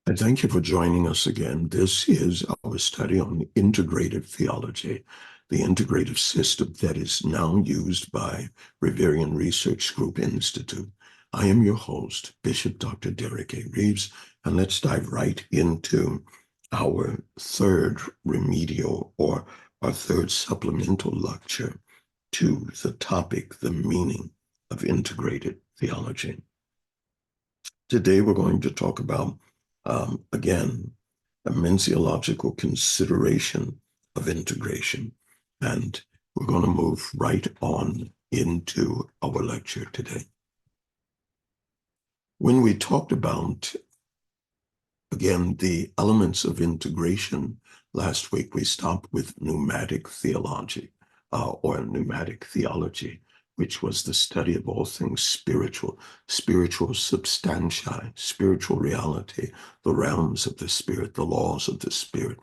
I thank you for joining us again. This is our study on integrative theology, the integrative system that is now used by Reverian Research Group Institute. I am your host, Bishop Dr. Derek A. Reeves, and let's dive right into our third remedial or our third supplemental lecture to the topic, the meaning of integrated theology. Today, we're going to talk about, again, a mensiological consideration of integration. And we're going to move right on into our lecture today. When we talked about, again, the elements of integration last week, we stopped with pneumatic theology or pneumatic theology, which was the study of all things spiritual, spiritual substantia, spiritual reality, the realms of the spirit, the laws of the spirit,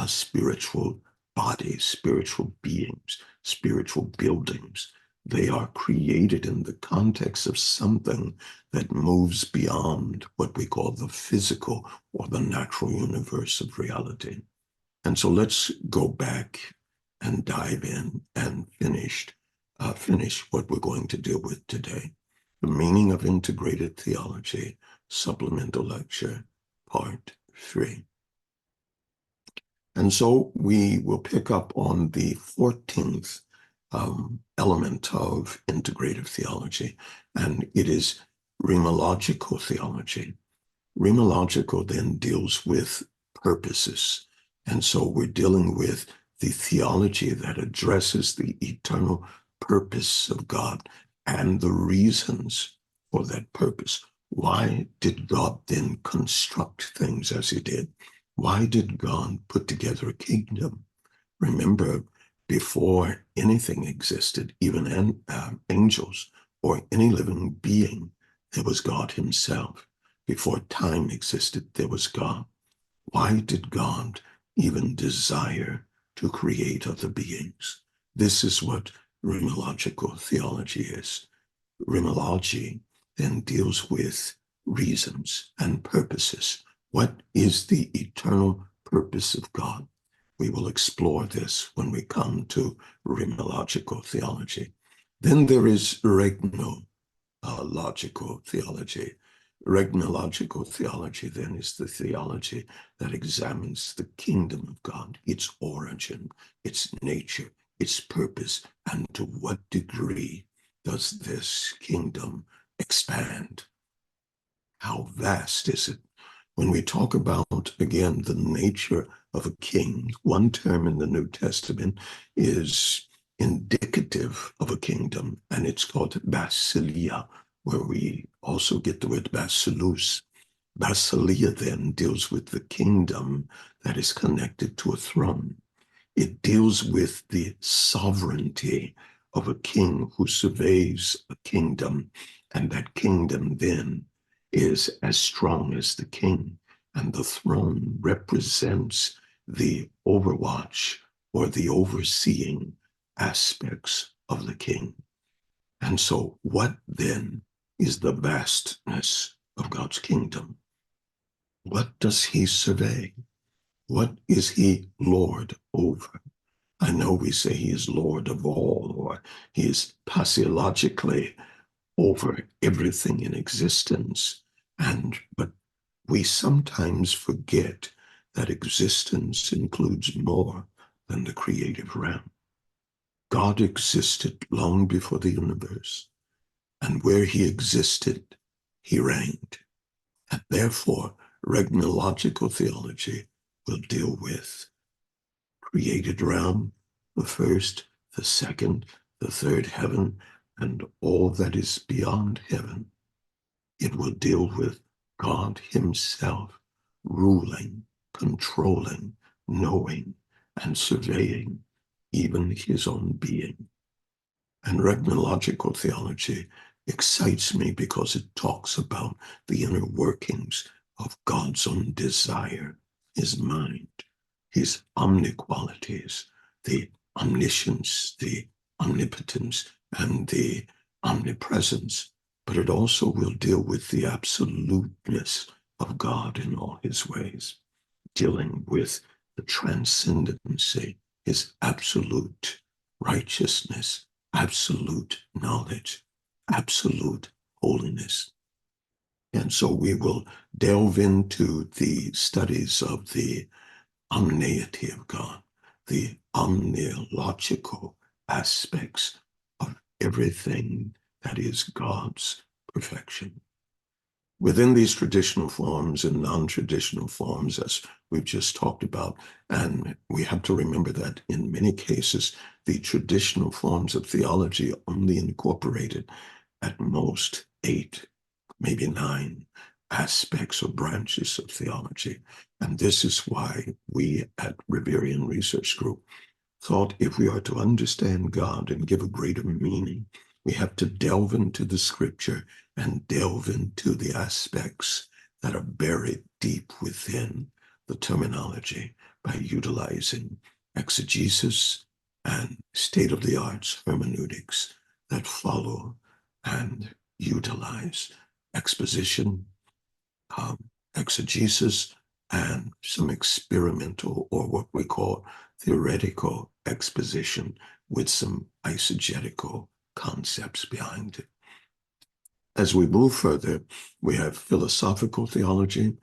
spiritual bodies, spiritual beings, spiritual buildings. They are created in the context of something that moves beyond what we call the physical or the natural universe of reality. And so let's go back and dive in and finish what we're going to deal with today. The meaning of integrated theology, supplemental lecture, part 3. And so we will pick up on the 14th element of integrative theology, and it is rhemological theology. Rhemological then deals with purposes. And so we're dealing with the theology that addresses the eternal purpose of God and the reasons for that purpose. Why did God then construct things as he did? Why did God put together a kingdom? Remember, before anything existed, even angels or any living being, there was God himself. Before time existed, there was God. Why did God even desire to create other beings? This is what rhemological theology is. Rhemology then deals with reasons and purposes. What is the eternal purpose of God? We will explore this when we come to rhemological theology. Then there is regnological theology. Regnological theology then is the theology that examines the kingdom of God, its origin, its nature, its purpose, and to what degree does this kingdom expand? How vast is it? When we talk about, again, the nature of a king, one term in the New Testament is indicative of a kingdom, and it's called basileia, where we also get the word basilus. Basileia then deals with the kingdom that is connected to a throne. It deals with the sovereignty of a king who surveys a kingdom, and that kingdom then is as strong as the king, and the throne represents the overwatch or the overseeing aspects of the king. And so what then is the vastness of God's kingdom? What does he survey? What is he Lord over? I know we say he is Lord of all, or he is pasiologically over everything in existence. But we sometimes forget that existence includes more than the creative realm. God existed long before the universe, and where he existed, he reigned. And therefore, regnological theology will deal with created realm, the first, the second, the third heaven, and all that is beyond heaven. It will deal with God himself ruling, controlling, knowing, and surveying even his own being. And regnological theology excites me because it talks about the inner workings of God's own desire, his mind, his omniqualities, the omniscience, the omnipotence, and the omnipresence. But it also will deal with the absoluteness of God in all his ways, dealing with the transcendency, his absolute righteousness, absolute knowledge, absolute holiness. And so we will delve into the studies of the omniety of God, the omniological aspects of everything that is God's perfection. Within these traditional forms and non-traditional forms, as we've just talked about, and we have to remember that in many cases, the traditional forms of theology only incorporated at most 8, maybe 9 aspects or branches of theology. And this is why we at Reverian Research Group thought if we are to understand God and give a greater meaning, we have to delve into the scripture and delve into the aspects that are buried deep within the terminology by utilizing exegesis and state-of-the-art hermeneutics that follow and utilize exposition, exegesis, and some experimental or what we call theoretical exposition with some eisegetical concepts behind it. As we move further, we have philosophical theology,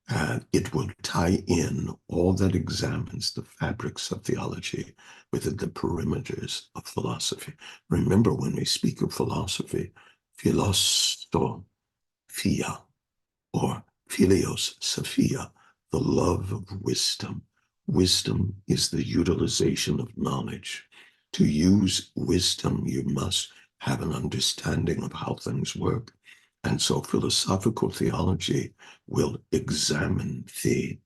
and it will tie in all that examines the fabrics of theology within the perimeters of philosophy. Remember, when we speak of philosophy, philosophia or philios sophia, the love of wisdom. Wisdom is the utilization of knowledge. To use wisdom, you must have an understanding of how things work. And so philosophical theology will examine the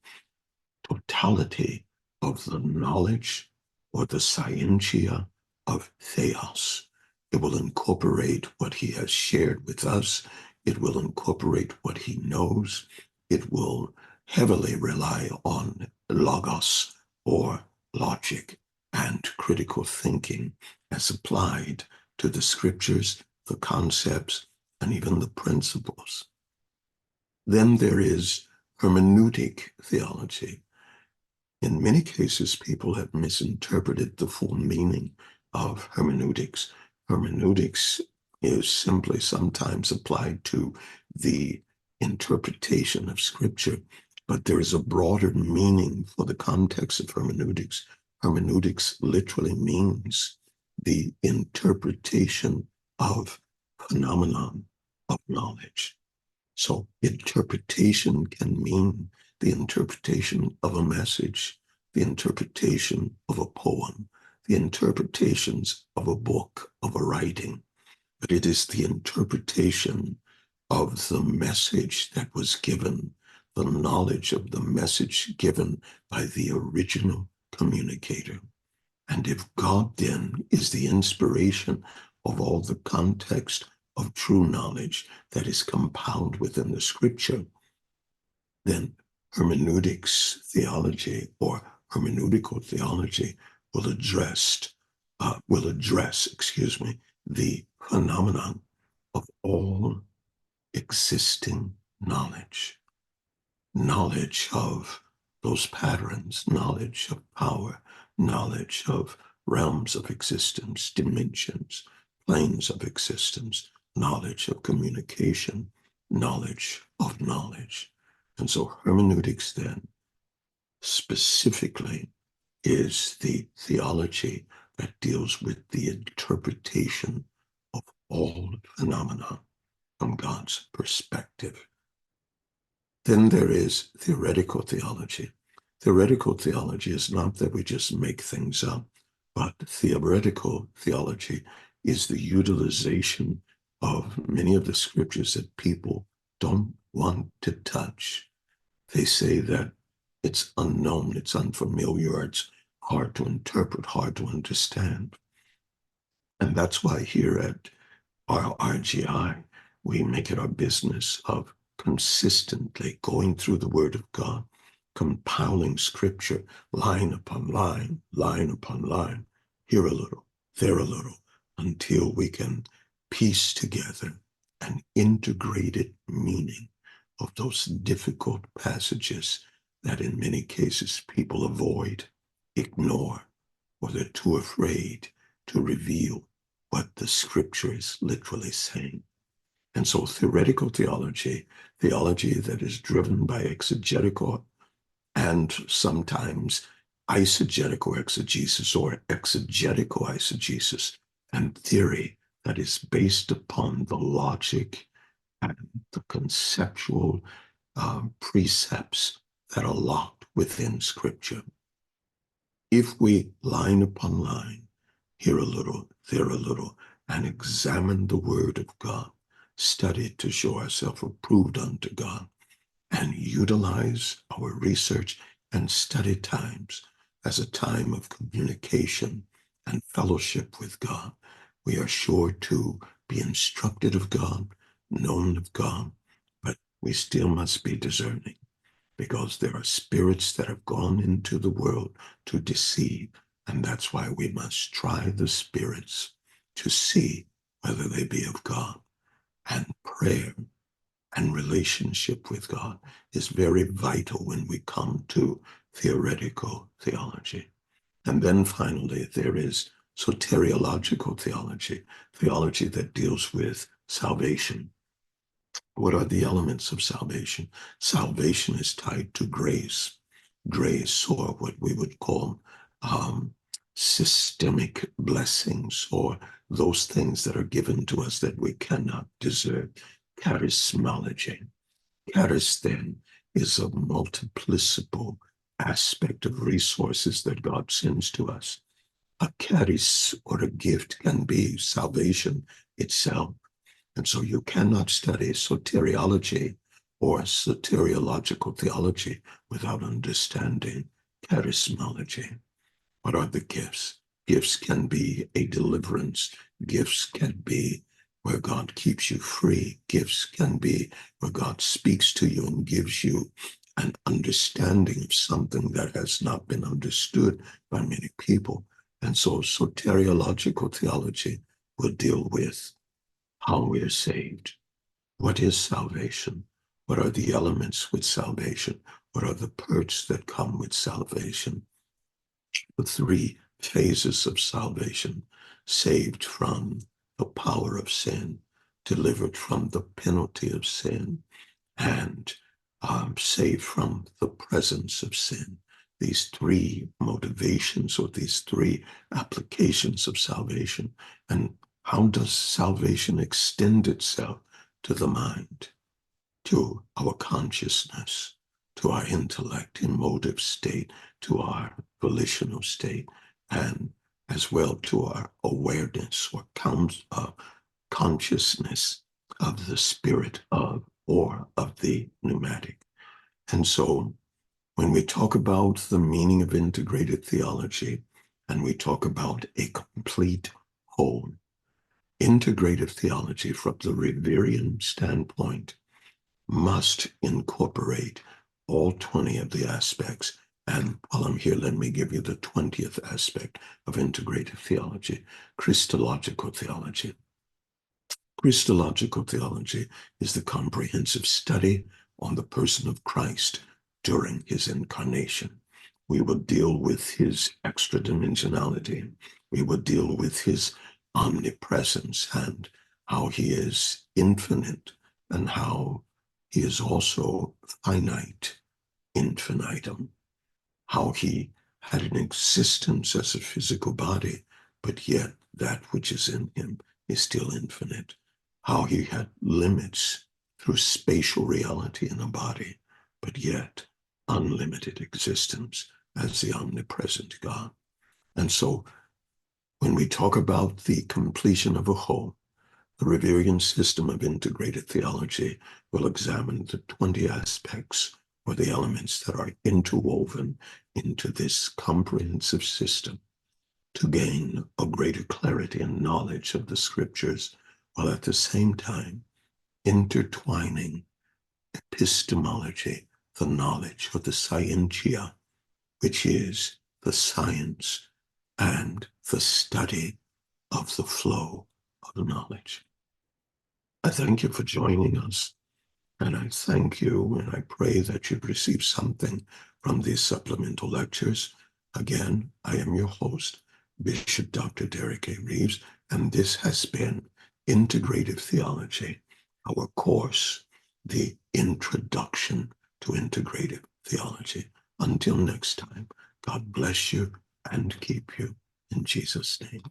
totality of the knowledge or the scientia of theos. It will incorporate what he has shared with us. It will incorporate what he knows. It will heavily rely on logos or logic and critical thinking as applied to the scriptures, the concepts, and even the principles. Then there is hermeneutic theology. In many cases, people have misinterpreted the full meaning of hermeneutics. Hermeneutics is simply sometimes applied to the interpretation of scripture, but there is a broader meaning for the context of hermeneutics. Hermeneutics literally means the interpretation of phenomenon of knowledge. So interpretation can mean the interpretation of a message, the interpretation of a poem, the interpretations of a book, of a writing, but it is the interpretation of the message that was given, the knowledge of the message given by the original communicator. And if God then is the inspiration of all the context of true knowledge that is compounded within the scripture, then hermeneutics theology or hermeneutical theology will address, the phenomenon of all existing knowledge. Knowledge of those patterns, knowledge of power, knowledge of realms of existence, dimensions, planes of existence, knowledge of communication, knowledge of knowledge. And so hermeneutics then specifically is the theology that deals with the interpretation of all phenomena from God's perspective. Then there is theoretical theology. Theoretical theology is not that we just make things up, but theoretical theology is the utilization of many of the scriptures that people don't want to touch. They say that it's unknown, it's unfamiliar, it's hard to interpret, hard to understand. And that's why here at our RGI, we make it our business of consistently going through the Word of God, compiling scripture, line upon line, line upon line, here a little, there a little, until we can piece together an integrated meaning of those difficult passages that in many cases people avoid, ignore, or they're too afraid to reveal what the scripture is literally saying. And so theoretical theology, theology that is driven by exegetical and sometimes eisegetical exegesis or exegetical eisegesis, and theory that is based upon the logic and the conceptual precepts that are locked within Scripture. If we line upon line, here a little, there a little, and examine the Word of God, study to show ourselves approved unto God, and utilize our research and study times as a time of communication and fellowship with God, we are sure to be instructed of God, known of God, but we still must be discerning, because there are spirits that have gone into the world to deceive, and that's why we must try the spirits to see whether they be of God. And prayer and relationship with God is very vital when we come to theoretical theology. And then finally, there is soteriological theology, theology that deals with salvation. What are the elements of salvation? Salvation is tied to grace. Grace, or what we would call systemic blessings, or those things that are given to us that we cannot deserve. Charismology. Charis, then, is a multiplicable aspect of resources that God sends to us. A charis, or a gift, can be salvation itself. And so you cannot study soteriology or soteriological theology without understanding charismology. What are the gifts? Gifts can be a deliverance. Gifts can be where God keeps you free. Gifts can be where God speaks to you and gives you an understanding of something that has not been understood by many people. And so soteriological theology will deal with how we are saved. What is salvation? What are the elements with salvation? What are the perks that come with salvation? The three phases of salvation: saved from the power of sin, delivered from the penalty of sin, and saved from the presence of sin. These three motivations, or these three applications of salvation. And how does salvation extend itself to the mind, to our consciousness, to our intellect, emotive state, to our volitional state, and as well to our awareness or consciousness of the spirit of, or of the pneumatic. And so when we talk about the meaning of integrated theology, and we talk about a complete whole, integrative theology from the Reverian standpoint must incorporate all 20 of the aspects. And while I'm here, let me give you the 20th aspect of integrative theology: Christological theology. Christological theology is the comprehensive study on the person of Christ during his incarnation. We will deal with his extradimensionality. We will deal with his omnipresence and how he is infinite and how he is also finite, infinitum, how he had an existence as a physical body, but yet that which is in him is still infinite, how he had limits through spatial reality in a body, but yet unlimited existence as the omnipresent God. And so when we talk about the completion of a whole, the Reverian system of integrated theology will examine the 20 aspects, or the elements that are interwoven into this comprehensive system, to gain a greater clarity and knowledge of the scriptures, while at the same time intertwining epistemology, the knowledge of the scientia, which is the science and the study of the flow of knowledge. I thank you for joining us. And I thank you, and I pray that you've received something from these supplemental lectures. Again, I am your host, Bishop Dr. Derek A. Reeves, and this has been Integrative Theology, our course, the Introduction to Integrative Theology. Until next time, God bless you and keep you in Jesus' name.